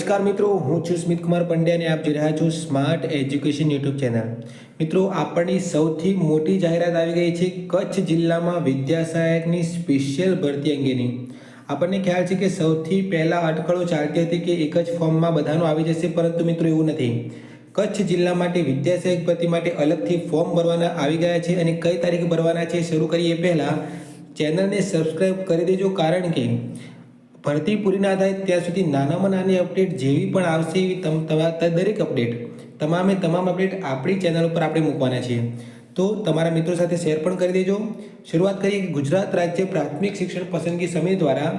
નમસ્કાર મિત્રો, હું છું સ્મિત કુમાર પંડ્યા અને આપ જોઈ રહ્યા છો સ્માર્ટ એજ્યુકેશન યુટ્યુબ ચેનલ. મિત્રો, આપણી સૌથી મોટી જાહેરાત આવી ગઈ છે કચ્છ જિલ્લામાં વિદ્યા સહાયકની સ્પેશિયલ ભરતી અંગેની. આપણને ખ્યાલ છે કે સૌથી પહેલાં અટકળો ચાલતી હતી કે એક જ ફોર્મમાં બધાનું આવી જશે, પરંતુ મિત્રો એવું નથી. કચ્છ જિલ્લા માટે વિદ્યા સહાયક ભરતી માટે અલગથી ફોર્મ ભરવાના આવી ગયા છે અને કઈ તારીખે ભરવાના છે શરૂ કરીએ પહેલાં ચેનલને સબસ્ક્રાઈબ કરી દેજો, કારણ કે ભરતી પૂરી ના થાય ત્યાં સુધી નાનામાં નાની અપડેટ જેવી પણ આવશે એવી દરેક અપડેટ તમામ અપડેટ આપણી ચેનલ ઉપર આપણે મૂકવાના છીએ. તો તમારા મિત્રો સાથે શેર પણ કરી દેજો. શરૂઆત કરીએ કે ગુજરાત રાજ્ય પ્રાથમિક શિક્ષણ પસંદગી સમિતિ દ્વારા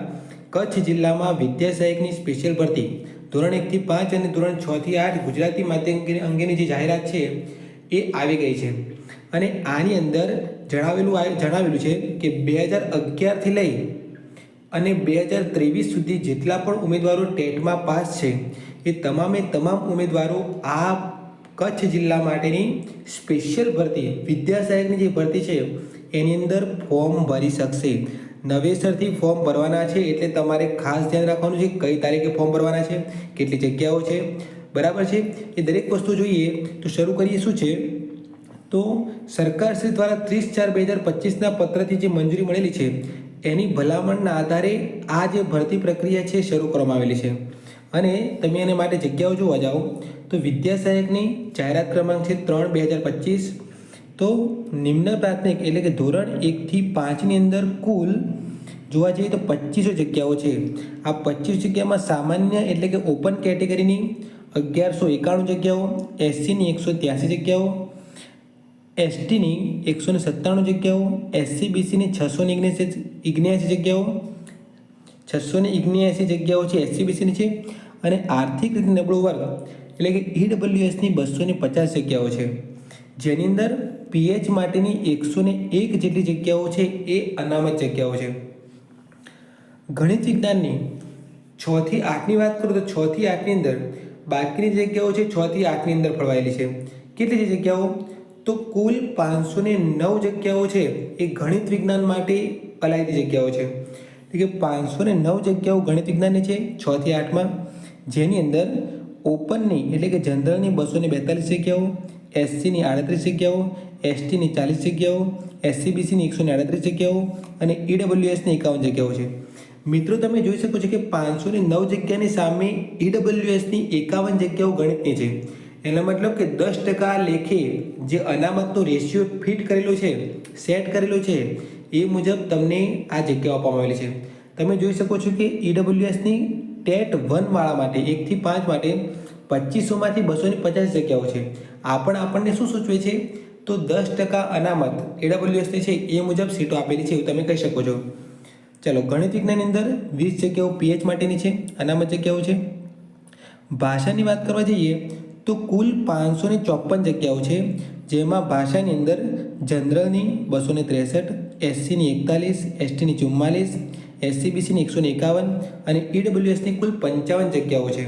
કચ્છ જિલ્લામાં વિદ્યા સહાયકની સ્પેશિયલ ભરતી ધોરણ 1 થી 5 અને ધોરણ 6 થી 8 ગુજરાતી માધ્યમ અંગેની જે જાહેરાત છે એ આવી ગઈ છે. અને આની અંદર જણાવેલું છે કે 2011થી લઈ અને 2023 સુધી જેટલા પણ ઉમેદવારો ટેટમાં પાસ છે એ તમામ ઉમેદવારો આ કચ્છ જિલ્લા માટેની સ્પેશિયલ ભરતી વિદ્યા સહાયકની જે ભરતી છે એની અંદર ફોર્મ ભરી શકશે. નવેસરથી ફોર્મ ભરવાના છે, એટલે તમારે ખાસ ધ્યાન રાખવાનું છે કઈ તારીખે ફોર્મ ભરવાના છે, કેટલી જગ્યાઓ છે, બરાબર છે. એ દરેક વસ્તુ જોઈએ તો શરૂ કરીએ. શું છે તો સરકારશ્રી દ્વારા 30/4/2025ના પત્રથી જે મંજૂરી મળેલી છે એની ભલામણના આધારે આ જે ભરતી પ્રક્રિયા છે શરૂ કરવામાં આવેલી છે. અને તમે એને માટે જગ્યાઓ જોવા જાઓ તો વિદ્યા સહાયકની જાહેરાત ક્રમાંક છે 3/2025. તો નિમ્ન પ્રાથમિક એટલે કે ધોરણ 1 થી 5ની અંદર કુલ જોવા જઈએ તો 2500 જગ્યાઓ છે. આ 25 જગ્યામાં સામાન્ય એટલે કે ઓપન કેટેગરીની 1191 જગ્યાઓ, એસસીની 183 જગ્યાઓ, એસટીની 197 જગ્યાઓ, એસસી બીસીની 679 જગ્યાઓ 679 જગ્યાઓ છે એસસી બીસીની છે. અને આર્થિક રીતે નબળો વર્ગ એટલે કે ઈડબ્લ્યુએસની 250 જગ્યાઓ છે, જેની અંદર પીએચ માટેની 101 જેટલી જગ્યાઓ છે એ અનામત જગ્યાઓ છે. ગણિત વિજ્ઞાનની 6 થી 8ની વાત કરું તો 6 થી 8ની અંદર બાકીની જગ્યાઓ છે 6 થી 8ની અંદર ફળવાયેલી છે. કેટલી છે જગ્યાઓ તો કુલ 509 જગ્યાઓ છે એ ગણિત વિજ્ઞાન માટે અલાયદી જગ્યાઓ છે. એટલે કે 509 જગ્યાઓ ગણિત વિજ્ઞાનની છે 6 થી 8માં, જેની અંદર ઓપનની એટલે કે જનરલની 242 જગ્યાઓ, એસસીની 38 જગ્યાઓ, એસટીની 40 જગ્યાઓ, એસસીબીસીની 138 જગ્યાઓ અને ઈડબ્લ્યુએસની 51 જગ્યાઓ છે. મિત્રો, તમે જોઈ શકો છો કે 509 જગ્યાની સામે ઈડબ્લ્યુએસની 51 જગ્યાઓ ગણિતની છે. એનો મતલબ કે 10% લેખે જે અનામતનો રેશિયો ફિટ કરેલો છે, સેટ કરેલો છે, એ મુજબ તમને આ જગ્યાઓ આપવામાં આવેલી છે. તમે જોઈ શકો છો કે ઈડબ્લ્યુએસની ટેટ 1 વાળા માટે 1 થી 5 માટે 2500માંથી 250 જગ્યાઓ છે. આ પણ આપણને શું સૂચવે છે તો 10% અનામત ઈડબ્લ્યુએસની છે એ મુજબ સીટો આપેલી છે એવું તમે કહી શકો છો. ચાલો, ગણિત વિજ્ઞાનની અંદર 20 જગ્યાઓ પીએચ માટેની છે, અનામત જગ્યાઓ છે. ભાષાની વાત કરવા જઈએ તો કુલ 554 જગ્યાઓ છે, જેમાં ભાષાની અંદર જનરલની 263, એસસીની 41, એસટીની 44, એસસીબીસીની 151 અને ઈડબ્લ્યુએસની કુલ 55 જગ્યાઓ છે.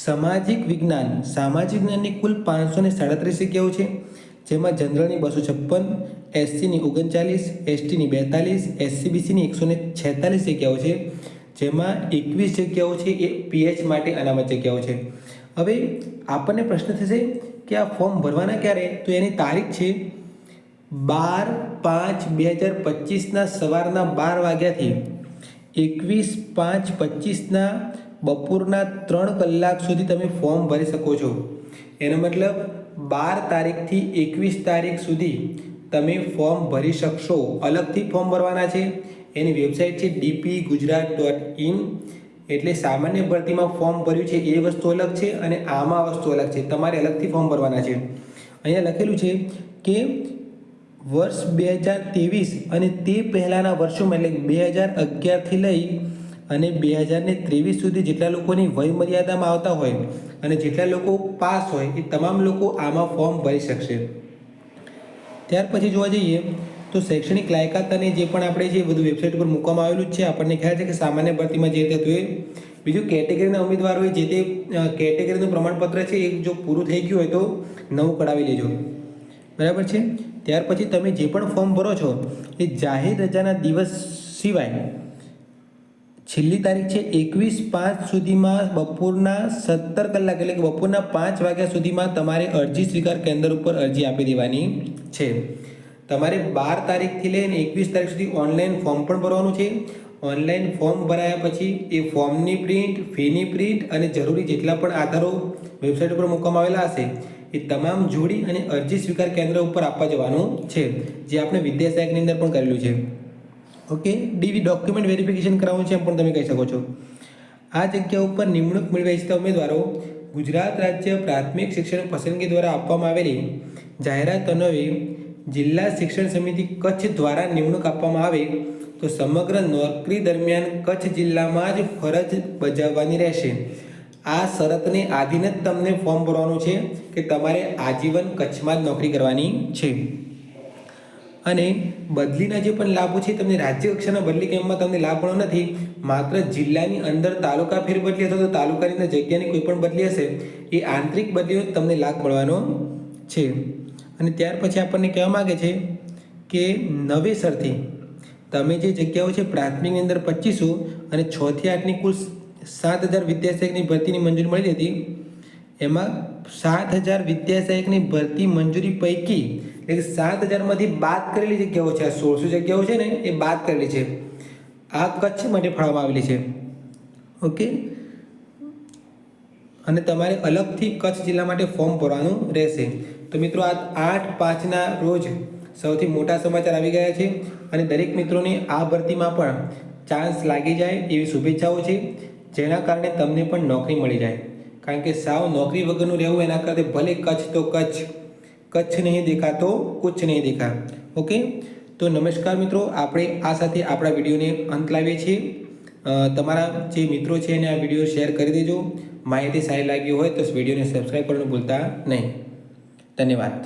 સામાજિક વિજ્ઞાનની કુલ 537 જગ્યાઓ છે, જેમાં જનરલની 256, એસસીની 39, એસટીની 42, એસસીબીસીની 146 જગ્યાઓ છે, જેમાં 21 જગ્યાઓ છે એ પીએચ માટે અનામત જગ્યાઓ છે. હવે આપણને પ્રશ્ન થશે કે આ ફોર્મ ભરવાના ક્યારે, તો એની તારીખ છે 12/5/2025ના સવારના 12 વાગ્યાથી 21/5/25ના બપોરના 3 કલાક સુધી તમે ફોર્મ ભરી શકો છો. એનો મતલબ 12 તારીખથી 21 તારીખ સુધી તમે ફોર્મ ભરી શકશો. અલગથી ફોર્મ ભરવાના છે. એની વેબસાઇટ છે dpgujarat.in. એટલે સામાન્ય ભરતીમાં ફોર્મ ભર્યું છે એ વસ્તુ અલગ છે અને આમાં વસ્તુ અલગ છે. તમારે અલગથી ફોર્મ ભરવાના છે. અહીંયા લખેલું છે કે વર્ષ 2023 અને તે પહેલાંના વર્ષોમાં એટલે 2011થી લઈ અને 2023 સુધી જેટલા લોકોની વય મર્યાદામાં આવતા હોય અને જેટલા લોકો પાસ હોય એ તમામ લોકો આમાં ફોર્મ ભરી શકશે. ત્યાર પછી જોવા જઈએ તો શૈક્ષણિક લાયકાત અને જે પણ આપણે જે બધું વેબસાઇટ પર મૂકવામાં આવેલું જ છે. આપણને ખ્યાલ છે કે સામાન્ય ભરતીમાં જે રીતે હતું એ. બીજું કેટેગરીના ઉમેદવારોએ જે તે કેટેગરીનું પ્રમાણપત્ર છે એ જો પૂરું થઈ ગયું હોય તો નવું કઢાવી લેજો, બરાબર છે. ત્યાર પછી તમે જે પણ ફોર્મ ભરો છો એ જાહેર રજાના દિવસ સિવાય છેલ્લી તારીખ છે 21/5 સુધીમાં બપોરના 17 કલાક એટલે કે બપોરના 5 વાગ્યા સુધીમાં તમારે અરજી સ્વીકાર કેન્દ્ર ઉપર અરજી આપી દેવાની છે. તમારે 12 તારીખથી લઈને 21 તારીખ સુધી ઓનલાઈન ફોર્મ પણ ભરવાનું છે. ઓનલાઈન ફોર્મ ભરાયા પછી એ ફોર્મની પ્રિન્ટ, ફીની પ્રિન્ટ અને જરૂરી જેટલા પણ આધારો વેબસાઇટ ઉપર મૂકવામાં આવેલા હશે એ તમામ જોડી અને અરજી સ્વીકાર કેન્દ્ર ઉપર આપવા જવાનું છે, જે આપણે વિદ્યાસહાયકની અંદર પણ કરેલું છે. ઓકે, ડીવી ડોક્યુમેન્ટ વેરિફિકેશન કરાવવાનું છે એમ પણ તમે કહી શકો છો. આ જગ્યા ઉપર નિમણૂક મેળવવા ઈચ્છતા ઉમેદવારો ગુજરાત રાજ્ય પ્રાથમિક શિક્ષણ પસંદગી દ્વારા આપવામાં આવેલી જાહેરાત અન્વયે જિલ્લા શિક્ષણ સમિતિ કચ્છ દ્વારા નિમણૂક આપવામાં આવે તો સમગ્ર નોકરી દરમિયાન કચ્છ જિલ્લામાં જ ફરજ બજાવવાની રહેશે. આ શરતને આધીન જ તમને ફોર્મ ભરવાનું છે કે તમારે આજીવન કચ્છમાં જ નોકરી કરવાની છે. અને બદલીના જે પણ લાભો છે તમને રાજ્ય કક્ષાના બદલી કેમ્પમાં તમને લાભ મળવાનો નથી. માત્ર જિલ્લાની અંદર તાલુકા ફેરબદલી અથવા તો તાલુકાની અંદર જગ્યાની કોઈ પણ બદલી હશે એ આંતરિક બદલીઓ તમને લાભ મળવાનો છે. અને ત્યાર પછી આપણને કહેવા માગે છે કે નવેસરથી તમે જે જગ્યાઓ છે પ્રાથમિકની અંદર 2500 અને 6 થી 8ની કુલ 7000 વિદ્યાસહાયકની ભરતીની મંજૂરી મળી હતી. એમાં 7000 વિદ્યાસહાયકની ભરતી મંજૂરી પૈકી એટલે 7000માંથી બાદ કરેલી જગ્યાઓ છે, આ 1600 જગ્યાઓ છે ને એ બાદ કરેલી છે. આ કચ્છ માટે ફાળવવામાં આવેલી છે. ઓકે, અને તમારે અલગથી કચ્છ જિલ્લા માટે ફોર્મ ભરવાનું રહેશે. તો મિત્રો આ 8/5ના રોજ સૌથી મોટા સમાચાર આવી ગયા છે અને દરેક મિત્રોને આ ભરતીમાં પણ ચાન્સ લાગી જાય એવી શુભેચ્છાઓ છે, જેના કારણે તમને પણ નોકરી મળી જાય. કારણ કે સાવ નોકરી વગરનું રહેવું એના કરતાં ભલે કચ્છ તો કચ્છ, કચ્છ નહીં દેખા તો કુછ નહીં દેખા. ઓકે, તો નમસ્કાર મિત્રો, આપણે આ સાથે આપણા વિડીયોને અંત લાવીએ છીએ. તમારા જે મિત્રો છે એને આ વિડીયો શેર કરી દેજો. માહિતી સારી લાગી હોય તો વિડીયોને સબસ્ક્રાઈબ કરવાનું ભૂલતા નહીં. ધન્યવાદ.